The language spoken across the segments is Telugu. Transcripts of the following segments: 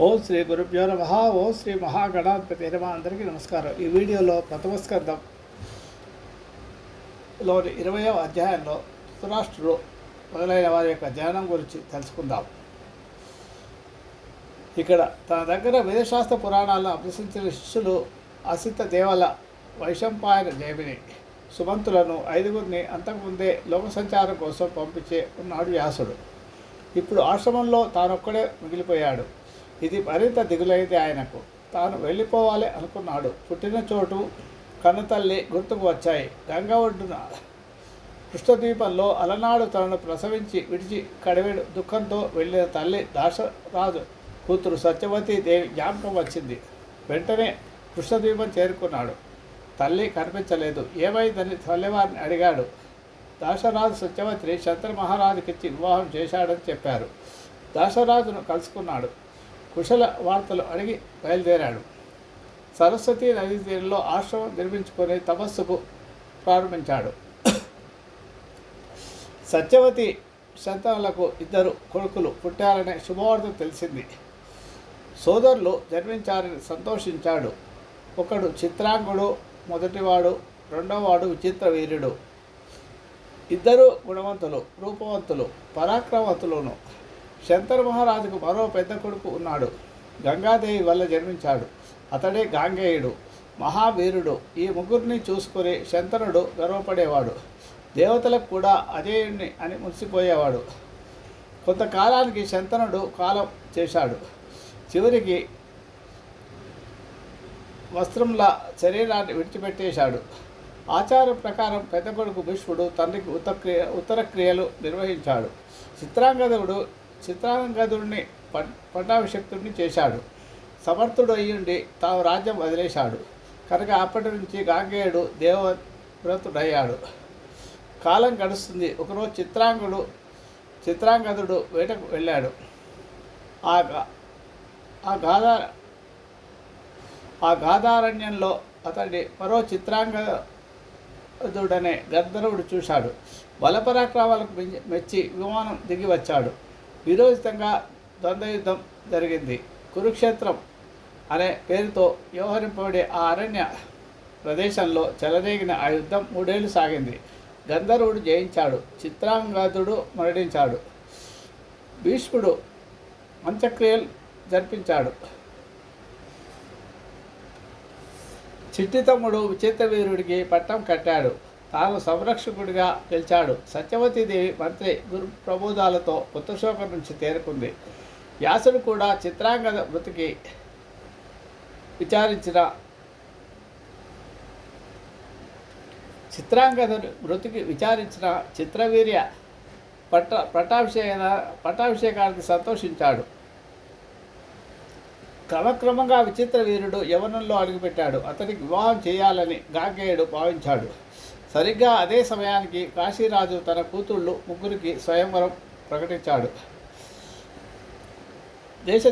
ఓం శ్రీ గురుభ్యో నమః. ఓం శ్రీ మహాగణాధిపతి నమః. అందరికీ నమస్కారం. ఈ వీడియోలో ప్రథమ స్కందంలోని 20వ అధ్యాయంలో ధృతరాష్ట్రుడు మొదలైన వారి యొక్క ధ్యానం గురించి తెలుసుకుందాం. ఇక్కడ తన దగ్గర వేదశాస్త్ర పురాణాలను అభ్యసించిన శిష్యులు అసిత దేవల, వైశంపాయన, జైమిని, సుమంతులను 5గురిని అంతకుముందే లోక సంచారం కోసం పంపించే ఉన్నాడు వ్యాసుడు. ఇప్పుడు ఆశ్రమంలో తానొక్కడే మిగిలిపోయాడు. ఇది మరింత దిగులైంది ఆయనకు. తాను వెళ్ళిపోవాలి అనుకున్నాడు. పుట్టిన చోటు, కన్నతల్లి గుర్తుకు వచ్చాయి. గంగ ఒడ్డున కృష్ణద్వీపంలో అలనాడు తనను ప్రసవించి విడిచి కడివెడు దుఃఖంతో వెళ్ళిన తల్లి దాశరాజు కూతురు సత్యవతీ దేవి జ్ఞాపకం వచ్చింది. వెంటనే కృష్ణద్వీపం చేరుకున్నాడు. తల్లి కనిపించలేదు. ఏమైందని తల్లివారిని అడిగాడు. దాశరాజు సత్యవతిని శంతర మహారాజుకిచ్చి వివాహం చేశాడని చెప్పారు. దాశరాజును కలుసుకున్నాడు. కుశల వార్తలు అడిగి బయలుదేరాడు. సరస్వతీ నదీ తీరంలో ఆశ్రమం నిర్మించుకొని తపస్సుకు ప్రారంభించాడు. సత్యవతి శంతనులకు 2 కొడుకులు పుట్టారనే శుభవార్త తెలిసింది. సోదరులు జన్మించారని సంతోషించాడు. ఒకడు చిత్రాంగుడు, మొదటివాడు. రెండవవాడు విచిత్ర వీరుడు. 2 గుణవంతులు, రూపవంతులు, పరాక్రమవంతులను. శంతర మహారాజుకు మరో పెద్ద కొడుకు ఉన్నాడు. గంగాదేవి వల్ల జన్మించాడు. అతడే గాంగేయుడు, మహావీరుడు. ఈ ముగ్గురిని చూసుకొని శంతనుడు గర్వపడేవాడు. దేవతలకు కూడా అజేయుణ్ణి అని మురిసిపోయేవాడు. కొంతకాలానికి శంతనుడు కాలం చేశాడు. చివరికి వస్త్రంలా శరీరాన్ని విడిచిపెట్టేశాడు. ఆచారం ప్రకారం పెద్ద కొడుకు భీష్ముడు తండ్రికి ఉత్తర క్రియలు నిర్వహించాడు. చిత్రాంగదుడిని పట్టాభిషక్తుడిని చేశాడు. సమర్థుడు అయ్యుండి తాను రాజ్యం వదిలేశాడు కనుక అప్పటి నుంచి గాంగేయుడు దేవవ్రతుడయ్యాడు. కాలం గడుస్తుంది. ఒకరోజు చిత్రాంగదుడు వేటకు వెళ్ళాడు. ఆ గాధారణ్యంలో అతడి మరో చిత్రాంగదుడనే గంధర్వుడు చూశాడు. బలపరాక్రమాలకు మెచ్చి విమానం దిగి వచ్చాడు. విరోచితంగా ద్వంద్వయుద్ధం జరిగింది. కురుక్షేత్రం అనే పేరుతో వ్యవహరింపబడే ఆ అరణ్య ప్రదేశంలో చెలరేగిన ఆ యుద్ధం 3 ఏళ్ళు సాగింది. గంధర్వుడు జయించాడు. చిత్రాంగదుడు మరణించాడు. భీష్ముడు అంత్యక్రియలు జరిపించాడు. చిట్టి తమ్ముడు విచిత్రవీరుడికి పట్టం కట్టాడు. తాను సంరక్షకుడిగా గెలిచాడు. సత్యవతీదేవి మంత్రి గురు ప్రబోధాలతో పుత్రశోకం నుంచి తేరుకుంది. వ్యాసుడు కూడా చిత్రాంగద మృతికి విచారించిన చిత్రవీర్య పట్టాభిషేకానికి సంతోషించాడు. క్రమక్రమంగా విచిత్ర వీరుడు యవనంలో అడుగుపెట్టాడు. అతనికి వివాహం చేయాలని గాంగేయుడు భావించాడు. సరిగ్గా అదే సమయానికి కాశీరాజు తన కూతుళ్ళు 3కి స్వయంవరం ప్రకటించాడు.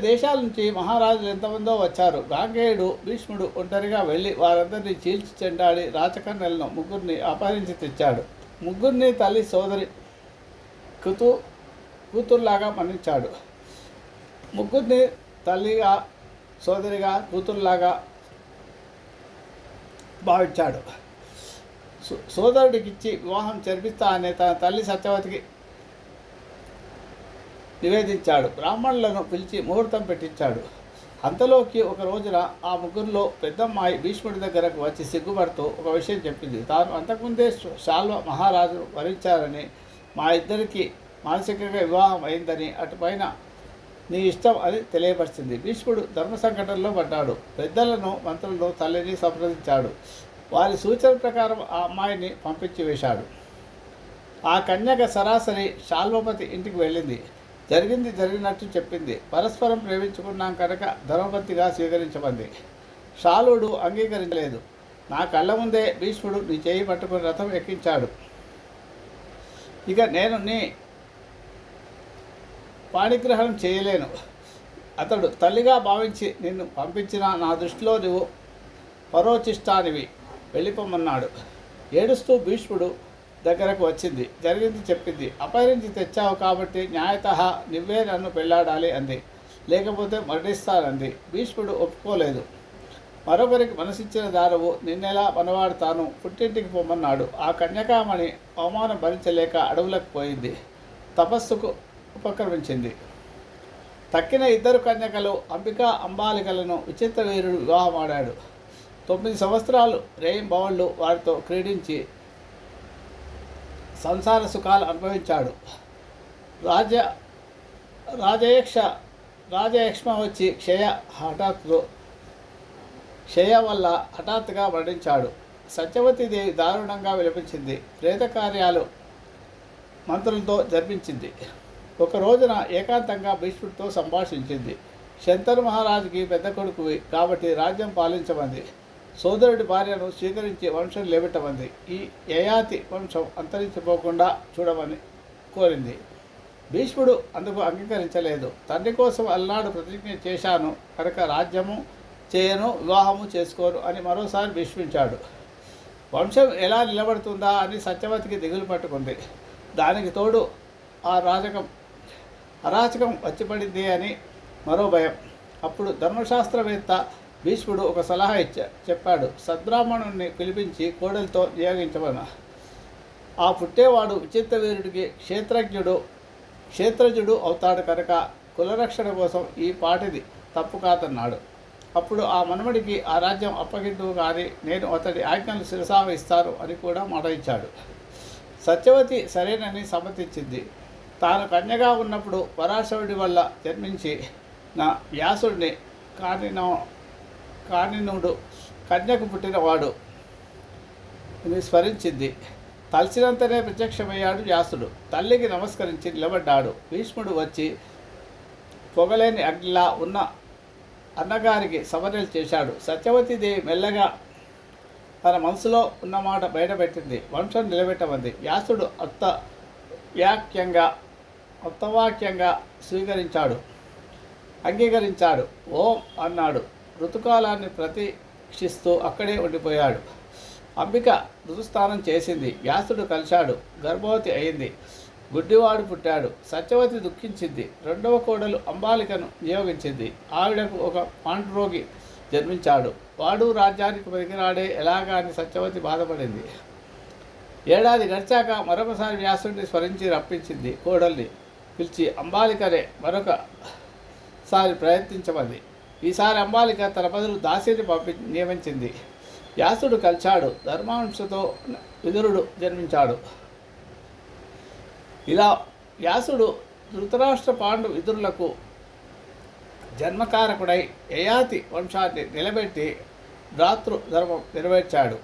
దేశాల నుంచి మహారాజులు ఎంతమందో వచ్చారు. గాంగేయుడు, భీష్ముడు ఒంటరిగా వెళ్ళి వారందరినీ చీల్చి చెండాడి రాచకన్యలను 3ని అపహరించి తెచ్చాడు. 3ని తల్లి సోదరి కూతురులాగా మన్నించాడు. 3ని తల్లిగా, సోదరిగా, కూతురులాగా భావించాడు. సోదరుడికిచ్చి వివాహం జరిపిస్తా అనే తన తల్లి సత్యవతికి నివేదించాడు. బ్రాహ్మణులను పిలిచి ముహూర్తం పెట్టించాడు. అంతలోకి ఒక రోజున ఆ 3లో పెద్దమ్మాయి భీష్ముడి దగ్గరకు వచ్చి సిగ్గుపడుతూ ఒక విషయం చెప్పింది. తాను అంతకుముందే శాల్వ మహారాజు వరించారని, మా ఇద్దరికి మానసికంగా వివాహం అయిందని, అటుపైన నీ ఇష్టం అని తెలియపరిచింది. భీష్ముడు ధర్మ సంకటంలో పడ్డాడు. పెద్దలను, మంత్రులను, తల్లిని సంప్రదించాడు. వారి సూచన ప్రకారం ఆ అమ్మాయిని పంపించి వేశాడు. ఆ కన్యక సరాసరి శాల్వపతి ఇంటికి వెళ్ళింది. జరిగింది జరిగినట్టు చెప్పింది. పరస్పరం ప్రేమించుకున్నాం కనుక ధర్మపతిగా స్వీకరించమంది. శాలుడు అంగీకరించలేదు. నా కళ్ళ ముందే భీష్ముడు నీ చేయి పట్టుకుని రథం ఎక్కించాడు. ఇక నేను నీ పాణిగ్రహణం చేయలేను. అతడు తల్లిగా భావించి నిన్ను పంపించిన నా దృష్టిలో నువ్వు పరోచిష్టానివి, వెళ్ళిపోమన్నాడు. ఏడుస్తూ భీష్ముడు దగ్గరకు వచ్చింది. జరిగింది చెప్పింది. అపహరించి తెచ్చావు కాబట్టి న్యాయతః నువ్వే నన్ను పెళ్లాడాలి అంది. లేకపోతే మరణిస్తానంది. భీష్ముడు ఒప్పుకోలేదు. మరొకరికి మనసిచ్చిన దానవు నిన్నెలా మనవాడుతాను, పుట్టింటికి పొమ్మన్నాడు. ఆ కన్యకామణి అవమానం భరించలేక అడవులకు పోయింది. తపస్సుకు ఉపక్రమించింది. తక్కిన ఇద్దరు కన్యకలు అంబికా అంబాలికలను విచిత్రవీరుడు వివాహమాడాడు. 9 సంవత్సరాలు రేయింబవళ్ళు వారితో క్రీడించి సంసార సుఖాలు అనుభవించాడు. రాజ రాజయక్ష రాజయక్ష్మ వచ్చి క్షయ వల్ల హఠాత్తుగా మరణించాడు. సత్యవతీదేవి దారుణంగా విలపించింది. ప్రేత కార్యాలు మంత్రులతో జరిపించింది. ఒక రోజున ఏకాంతంగా భీష్ముడితో సంభాషించింది. శంతను మహారాజుకి పెద్ద కొడుకువి కాబట్టి రాజ్యం పాలించమంది. సోదరుడి భార్యను స్వీకరించి వంశం లేబెట్టమంది. ఈ యయాతి వంశం అంతరించిపోకుండా చూడమని కోరింది. భీష్ముడు అందుకు అంగీకరించలేదు. తండ్రి కోసం అల్నాడు ప్రతిజ్ఞ చేశాను కనుక రాజ్యము చేయను, వివాహము చేసుకోను అని మరోసారి భీష్మించాడు. వంశం ఎలా నిలబడుతుందా అని సత్యవతికి దిగులు పట్టుకుంది. దానికి తోడు ఆ అరాచకం వచ్చిపడింది అని మరో భయం. అప్పుడు ధర్మశాస్త్రవేత్త భీష్ముడు ఒక సలహా చెప్పాడు. సద్బ్రాహ్మణుణ్ణి పిలిపించి కోడలితో నియోగించమని. ఆ పుట్టేవాడు విచిత్రవీరుడికి క్షేత్రజుడు అవుతాడు కనుక కులరక్షణ కోసం ఈ పాటిది తప్పు కాదన్నాడు. అప్పుడు ఆ మనవడికి ఆ రాజ్యం అప్పగిందువు కానీ నేను అతడి ఆజ్ఞలు శిరసావహిస్తాను అని కూడా మాట ఇచ్చాడు. సత్యవతి సరేనని సమ్మతించింది. తాను కన్యగా ఉన్నప్పుడు పరాశరుడి వల్ల జన్మించి నా వ్యాసుడిని కానినుడు కన్యకు పుట్టినవాడు అని స్మరించింది. తలచినంతనే ప్రత్యక్షమయ్యాడు వ్యాసుడు. తల్లికి నమస్కరించి నిలబడ్డాడు. భీష్ముడు వచ్చి పొగలేని అగ్నిలా ఉన్న అన్నగారికి సమర్యలు చేశాడు. సత్యవతీదేవి మెల్లగా తన మనసులో ఉన్నమాట బయటపెట్టింది. వంశం నిలబెట్టమంది. వ్యాసుడు అర్థవాక్యంగా అంగీకరించాడు. ఓం అన్నాడు. ఋతుకాలాన్ని ప్రతీక్షిస్తూ అక్కడే ఉండిపోయాడు. అంబిక ఋతుస్నానం చేసింది. వ్యాసుడు కలిశాడు. గర్భవతి అయింది. గుడ్డివాడు పుట్టాడు. సత్యవతి దుఃఖించింది. రెండవ కోడలు అంబాలికను నియోగించింది. ఆవిడకు ఒక పాండురోగి జన్మించాడు. వాడు రాజ్యానికి పనికిరాడే ఎలాగా అని సత్యవతి బాధపడింది. ఏడాది గడిచాక మరొకసారి వ్యాసుడిని స్మరించి రప్పించింది. కోడల్ని పిలిచి అంబాలికనే మరొకసారి ప్రయత్నించమంది. ఈసారి అంబాలిక తన బదులు దాసిని నియమించింది. వ్యాసుడు కలిశాడు. ధర్మాంశతో విదురుడు జన్మించాడు. ఇలా వ్యాసుడు ధృతరాష్ట్ర పాండు విదురులకు జన్మకారకుడై యయాతి వంశాన్ని నిలబెట్టి భ్రాతృ ధర్మం నెరవేర్చాడు.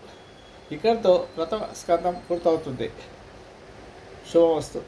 ఇక్కడితో ప్రథమ స్కందం పూర్తవుతుంది. శుభమస్తు.